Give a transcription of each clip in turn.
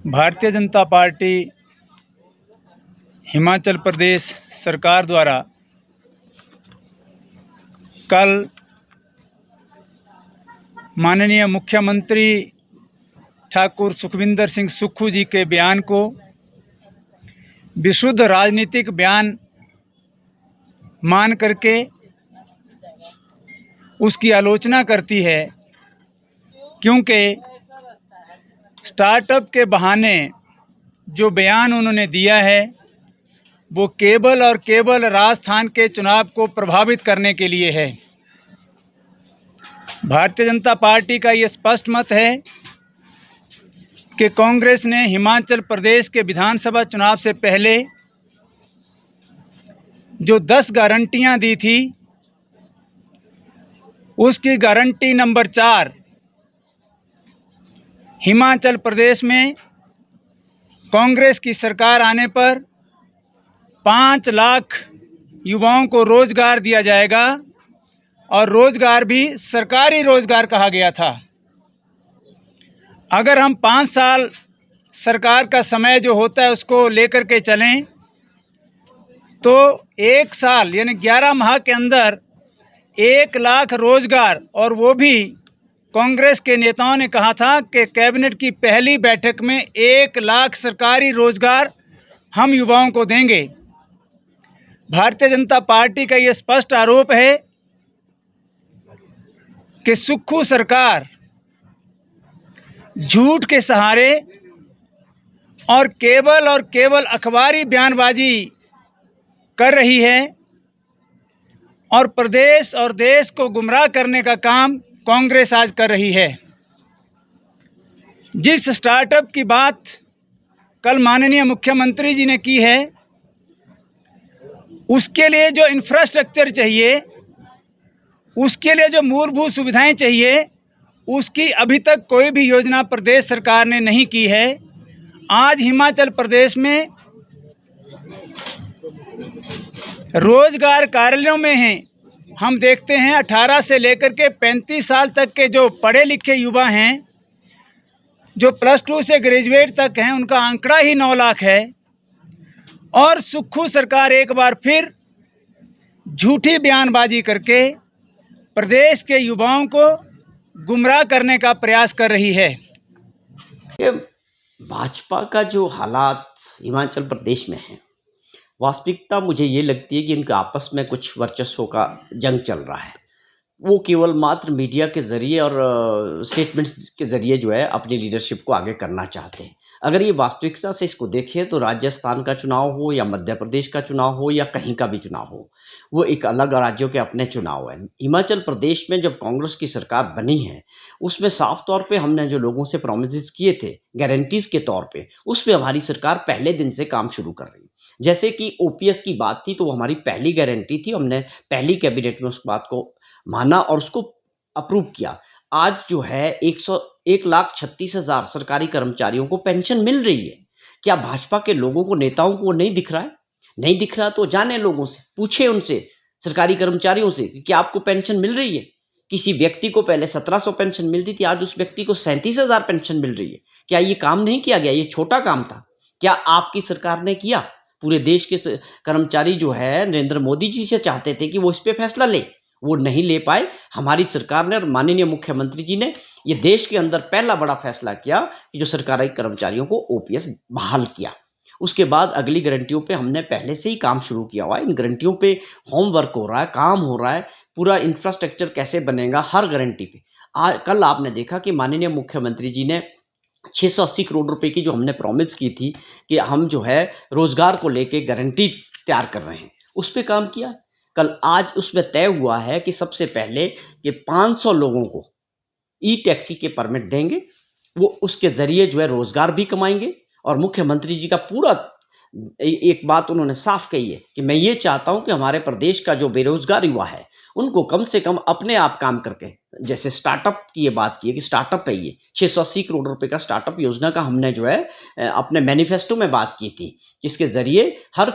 Bharatiya Janata party Himachal Pradesh सरकार द्वारा कल माननीय मुख्यमंत्री ठाकुर सुखविंदर सिंह सुक्खू जी के बयान को विशुद्ध राजनीतिक बयान मान करके उसकी आलोचना करती है, क्योंकि स्टार्टअप के बहाने जो बयान उन्होंने दिया है वो केवल और केवल राजस्थान के चुनाव को प्रभावित करने के लिए है। भारतीय जनता पार्टी का ये स्पष्ट मत है कि कांग्रेस ने हिमाचल प्रदेश के विधानसभा चुनाव से पहले जो 10 गारंटियां दी थी, उसकी गारंटी नंबर 4 हिमाचल प्रदेश में कांग्रेस की सरकार आने पर 5 लाख युवाओं को रोजगार दिया जाएगा, और रोजगार भी सरकारी रोजगार कहा गया था। अगर हम 5 साल सरकार का समय जो होता है उसको लेकर के चलें तो 1 साल यानी 11 माह के अंदर 1 लाख रोजगार, और वो भी कांग्रेस के नेताओं ने कहा था कि कैबिनेट की पहली बैठक में 1 लाख सरकारी रोजगार हम युवाओं को देंगे। भारतीय जनता पार्टी का ये स्पष्ट आरोप है कि सुक्खू सरकार झूठ के सहारे और केवल अखबारी बयानबाजी कर रही है और प्रदेश और देश को गुमराह करने का काम कांग्रेस आज कर रही है। जिस स्टार्टअप की बात कल माननीय मुख्यमंत्री जी ने की है, उसके लिए जो इंफ्रास्ट्रक्चर चाहिए, उसके लिए जो मूलभूत सुविधाएं चाहिए, उसकी अभी तक कोई भी योजना प्रदेश सरकार ने नहीं की है। आज हिमाचल प्रदेश में रोजगार कार्यालयों में हैं, हम देखते हैं 18 से लेकर के 35 साल तक के जो पढ़े लिखे युवा हैं, जो +2 से ग्रेजुएट तक हैं, उनका आंकड़ा ही 9 लाख है। और सुक्खू सरकार एक बार फिर झूठी बयानबाजी करके प्रदेश के युवाओं को गुमराह करने का प्रयास कर रही है। ये भाजपा का जो हालात हिमाचल प्रदेश में है, वास्तविकता मुझे ये लगती है कि इनके आपस में कुछ वर्चस्वों का जंग चल रहा है। वो केवल मात्र मीडिया के ज़रिए और स्टेटमेंट्स के ज़रिए जो है अपनी लीडरशिप को आगे करना चाहते हैं। अगर ये वास्तविकता से इसको देखें तो राजस्थान का चुनाव हो या मध्य प्रदेश का चुनाव हो या कहीं का भी चुनाव हो, वो एक अलग राज्यों के अपने चुनाव है। हिमाचल प्रदेश में जब कांग्रेस की सरकार बनी है, उसमें साफ तौर पे हमने जो लोगों से प्रोमिसेस किए थे गारंटीज़ के तौर पे, उस पर हमारी सरकार पहले दिन से काम शुरू कर रही है। जैसे कि ओपीएस की बात थी तो वो हमारी पहली गारंटी थी, हमने पहली कैबिनेट में उस बात को माना और उसको अप्रूव किया। आज जो है 1,36,000 सरकारी कर्मचारियों को पेंशन मिल रही है। क्या भाजपा के लोगों को, नेताओं को नहीं दिख रहा है? नहीं दिख रहा तो जाने लोगों से, पूछे उनसे, सरकारी कर्मचारियों से कि क्या आपको पेंशन मिल रही है? किसी व्यक्ति को पहले 1700 पेंशन मिलती थी, आज उस व्यक्ति को 37,000 पेंशन मिल रही है। क्या ये काम नहीं किया गया? ये छोटा काम था क्या आपकी सरकार ने किया? पूरे देश के कर्मचारी जो है नरेंद्र मोदी जी से चाहते थे कि वो इस पे फैसला ले, वो नहीं ले पाए। हमारी सरकार ने और माननीय मुख्यमंत्री जी ने ये देश के अंदर पहला बड़ा फैसला किया कि जो सरकारी कर्मचारियों को ओपीएस बहाल किया। उसके बाद अगली गारंटियों पे हमने पहले से ही काम शुरू किया हुआ है। इन गारंटियों पे होमवर्क हो रहा है, काम हो रहा है, पूरा इंफ्रास्ट्रक्चर कैसे बनेगा हर गारंटी पे। कल आपने देखा कि माननीय मुख्यमंत्री जी ने 680 करोड़ रुपए की जो हमने प्रॉमिस की थी कि हम जो है रोजगार को लेके गारंटी तैयार कर रहे हैं, उस पर काम किया। कल आज उसमें तय हुआ है कि सबसे पहले कि 500 लोगों को ई टैक्सी के परमिट देंगे, वो उसके ज़रिए जो है रोज़गार भी कमाएंगे। और मुख्यमंत्री जी का पूरा एक बात उन्होंने साफ कही है कि मैं ये चाहता हूं कि हमारे प्रदेश का जो बेरोजगार युवा है उनको कम से कम अपने आप काम करके, जैसे स्टार्टअप की ये बात की है कि स्टार्टअप है, ये 680 करोड़ रुपए का स्टार्टअप योजना का हमने जो है अपने मैनिफेस्टो में बात की थी, जिसके ज़रिए हर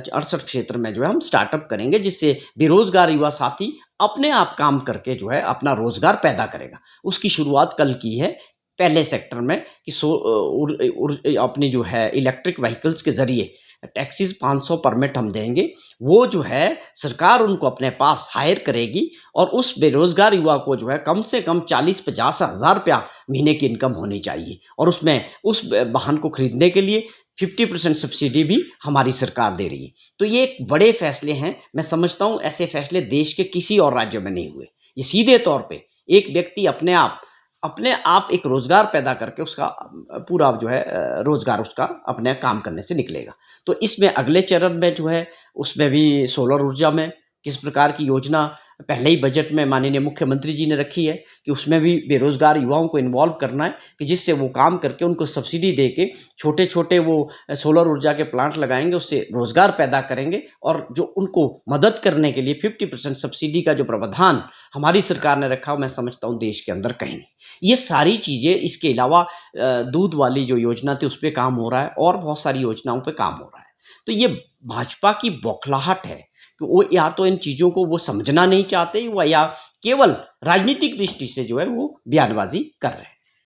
68 क्षेत्र में जो है हम स्टार्टअप करेंगे, जिससे बेरोजगार युवा साथी अपने आप काम करके जो है अपना रोजगार पैदा करेगा। उसकी शुरुआत कल की है। पहले सेक्टर में कि अपनी जो है इलेक्ट्रिक व्हीकल्स के ज़रिए टैक्सीज 500 परमिट हम देंगे, वो जो है सरकार उनको अपने पास हायर करेगी और उस बेरोज़गार युवा को जो है कम से कम 40-50 हज़ार रुपया महीने की इनकम होनी चाहिए और उसमें उस वाहन को खरीदने के लिए 50% सब्सिडी भी हमारी सरकार दे रही है। तो ये एक बड़े फैसले हैं। मैं समझता हूँ ऐसे फैसले देश के किसी और राज्य में नहीं हुए। ये सीधे तौर पे एक व्यक्ति अपने आप एक रोज़गार पैदा करके उसका पूरा जो है रोज़गार उसका अपने काम करने से निकलेगा। तो इसमें अगले चरण में जो है उसमें भी सोलर ऊर्जा में किस प्रकार की योजना पहले ही बजट में माननीय मुख्यमंत्री जी ने रखी है कि उसमें भी बेरोज़गार युवाओं को इन्वॉल्व करना है कि जिससे वो काम करके उनको सब्सिडी दे के छोटे-छोटे वो सोलर ऊर्जा के प्लांट लगाएँगे, उससे रोज़गार पैदा करेंगे और जो उनको मदद करने के लिए 50% सब्सिडी का जो प्रावधान हमारी सरकार ने रखा, मैं समझता हूँ देश के अंदर कहीं नहीं। ये सारी चीज़ें इसके अलावा दूध वाली जो योजना थी उस पे काम हो रहा है और बहुत सारी योजनाओं पे काम हो रहा है। तो ये भाजपा की बौखलाहट है कि वो या तो इन चीज़ों को वो समझना नहीं चाहते व या केवल राजनीतिक दृष्टि से जो है वो बयानबाजी कर रहे हैं।